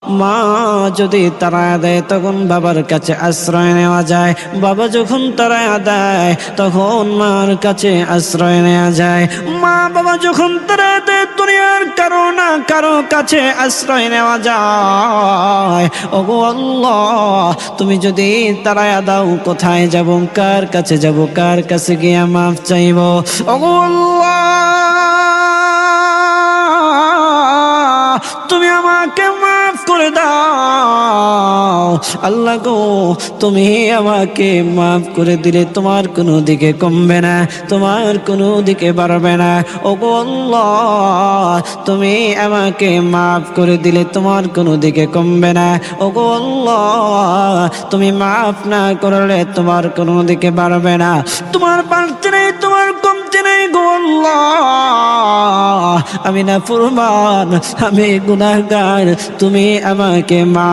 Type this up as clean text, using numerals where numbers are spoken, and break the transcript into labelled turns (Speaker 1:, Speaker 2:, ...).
Speaker 1: মা যদি তাড়ায়া দেয় তখন বাবার কাছে আশ্রয় নেওয়া যায়, বাবা যখন তাড়ায়া দেয় তখন মার কাছে আশ্রয় নেওয়া যায়। মা বাবা যখন তাড়ায়া দেয় দুনিয়ার কারো না কারো কাছে আশ্রয় নেওয়া যায়। ওগো আল্লাহ, তুমি যদি তাড়ায়া দাও কোথায় যাব, কার কাছে যাব, কার কাছে গিয়ে মাফ চাইব? ওগো আল্লাহ, তুমি আমাকে মাফ করে দাও। আল্লাহ গো, তুমি আমাকে মাফ করে দিলে তোমার কোনো দিকে কমবে না, তোমার কোনো দিকে বাড়বে না। ওগো আল্লাহ, তুমি আমাকে মাফ করে দিলে তোমার কোনো দিকে কমবে না। ওগো আল্লাহ, তুমি মাফ না করলে তোমার কোনো দিকে বাড়বে না। তোমার বাড়তে নেই, তোমার কমতে নেই গো আল্লাহ। আমি নাফরমান, আমি গুনাহগার, তুমি আমাকে মাফ